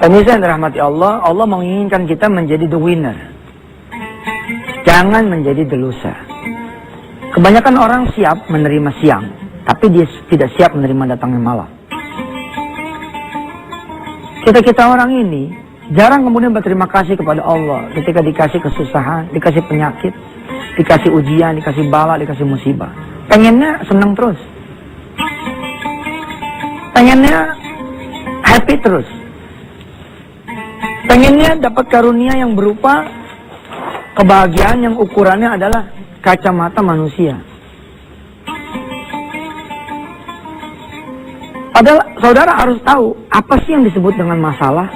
Pemirsa yang dirahmati Allah, Allah menginginkan kita menjadi the winner. Jangan menjadi the loser. Kebanyakan orang siap menerima siang, tapi dia tidak siap menerima datangnya malam. Kita orang ini jarang kemudian berterima kasih kepada Allah ketika dikasih kesusahan, dikasih penyakit, dikasih ujian, dikasih bala, dikasih musibah. Pengennya senang terus. Pengennya happy terus. Pengennya dapat karunia yang berupa kebahagiaan yang ukurannya adalah kacamata manusia. Padahal saudara harus tahu apa sih yang disebut dengan masalah.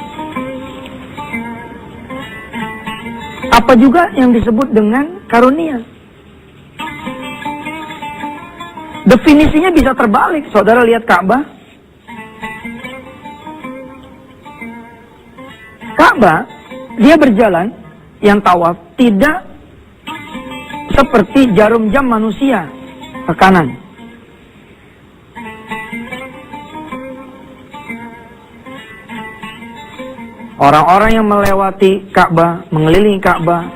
Apa juga yang disebut dengan karunia. Definisinya bisa terbalik. Saudara lihat Ka'bah. Ka'bah, dia berjalan, yang tawaf, tidak seperti jarum jam manusia ke kanan. Orang-orang yang melewati Ka'bah, mengelilingi Ka'bah,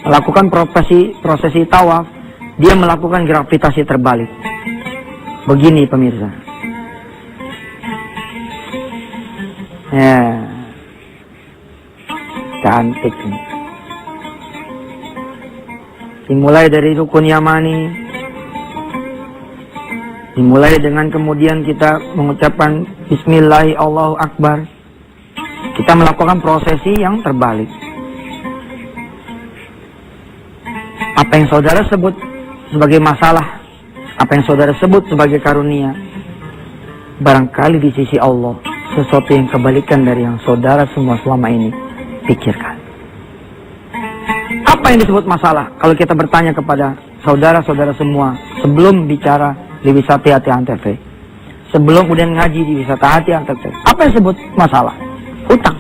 melakukan prosesi tawaf, dia melakukan gravitasi terbalik. Begini pemirsa. Ya. Cantik ini. Dimulai dari rukun Yamani. Dimulai dengan kemudian kita mengucapkan Bismillah Allahu Akbar. Kita melakukan prosesi yang terbalik. Apa yang saudara sebut sebagai masalah, apa yang saudara sebut sebagai karunia, barangkali di sisi Allah sesuatu yang kebalikan dari yang saudara semua selama ini pikirkan. Apa yang disebut masalah? Kalau kita bertanya kepada saudara-saudara semua sebelum bicara di Wisata Hati Antv, sebelum kemudian ngaji di Wisata Hati Antv, apa yang disebut masalah? Utang.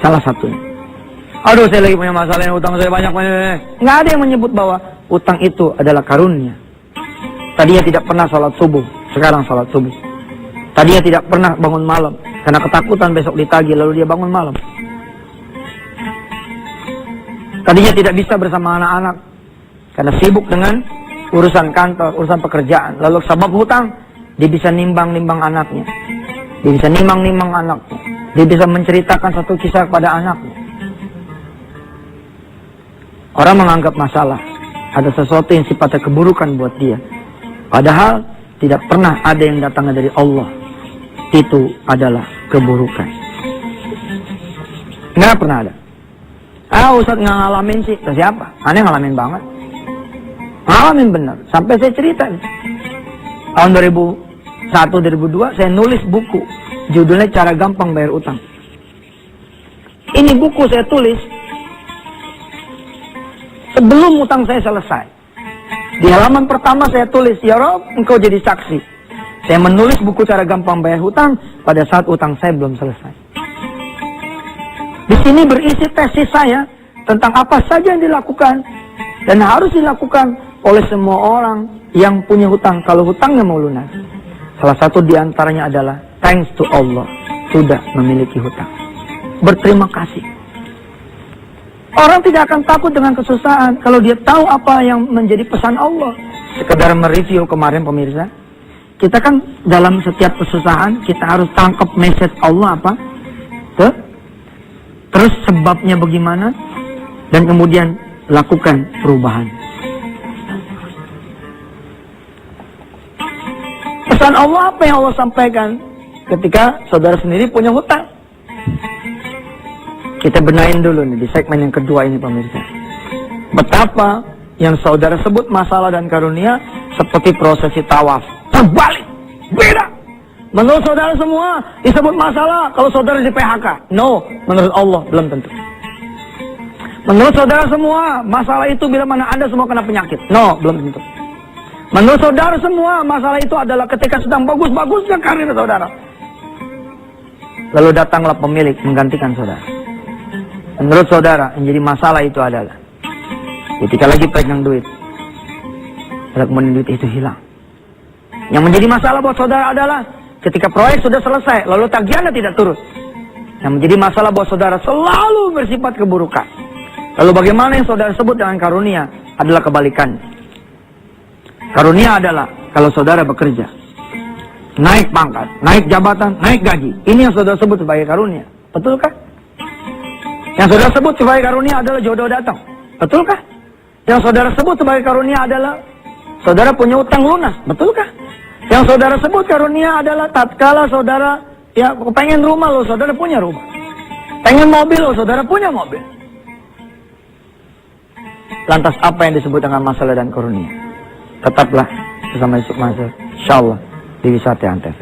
Salah satunya. Aduh, saya lagi punya masalah, utang saya banyak. Nggak ada yang menyebut bahwa utang itu adalah karunia. Tadinya tidak pernah sholat subuh, sekarang sholat subuh. Tadinya tidak pernah bangun malam karena ketakutan besok ditagih, lalu dia bangun malam. Tadinya tidak bisa bersama anak-anak karena sibuk dengan urusan kantor, urusan pekerjaan. Lalu sebab hutang, dia bisa nimbang-nimbang anaknya. Dia bisa nimbang-nimbang anaknya. Dia bisa menceritakan satu kisah kepada anaknya. Orang menganggap masalah ada sesuatu yang sifatnya keburukan buat dia. Padahal tidak pernah ada yang datangnya dari Allah. Itu adalah keburukan. Nggak pernah ada. Ustaz nggak ngalamin sih. Ke siapa? Aneh ngalamin banget. Ngalamin bener. Sampai saya cerita. Tahun 2001-2002 saya nulis buku. Judulnya Cara Gampang Bayar Utang. Ini buku saya tulis sebelum utang saya selesai. Di halaman pertama saya tulis, ya Rob, engkau jadi saksi. Saya menulis buku Cara Gampang Bayar Hutang pada saat utang saya belum selesai. Di sini berisi tesis saya tentang apa saja yang dilakukan dan harus dilakukan oleh semua orang yang punya hutang kalau hutangnya mau lunas. Salah satu diantaranya adalah thanks to Allah, sudah memiliki hutang. Berterima kasih. Orang tidak akan takut dengan kesusahan kalau dia tahu apa yang menjadi pesan Allah. Sekedar mereview kemarin pemirsa, kita kan dalam setiap kesusahan kita harus tangkap message Allah apa? Terus sebabnya bagaimana? Dan kemudian lakukan perubahan. Pesan Allah apa yang Allah sampaikan ketika saudara sendiri punya hutang? Kita benahin dulu nih di segmen yang kedua ini pemirsa. Betapa yang saudara sebut masalah dan karunia seperti prosesi tawaf. Terbalik, beda. Menurut saudara semua disebut masalah kalau saudara di PHK. No, menurut Allah belum tentu. Menurut saudara semua masalah itu bila mana Anda semua kena penyakit. No, belum tentu. Menurut saudara semua masalah itu adalah ketika sedang bagus-bagusnya karir saudara. Lalu datanglah pemilik menggantikan saudara. Menurut saudara yang jadi masalah itu adalah ketika lagi pegang duit, lalu kemudian duit itu hilang. Yang menjadi masalah buat saudara adalah Ketika proyek sudah selesai, lalu tagihannya tidak turun. Yang menjadi masalah bahwa saudara selalu bersifat keburukan. Lalu bagaimana yang saudara sebut dengan karunia adalah kebalikannya. Karunia adalah kalau saudara bekerja, naik pangkat, naik jabatan, naik gaji. Ini yang saudara sebut sebagai karunia. Betulkah? Yang saudara sebut sebagai karunia adalah jodoh datang. Betulkah? Yang saudara sebut sebagai karunia adalah saudara punya utang lunas. Betulkah? Yang saudara sebut karunia adalah tatkala saudara ya pengen rumah lo, saudara punya rumah. Pengen mobil lo, saudara punya mobil. Lantas apa yang disebut dengan masalah dan karunia? Tetaplah bersama Yusuf Mansur, insyaallah di Wisata Antv.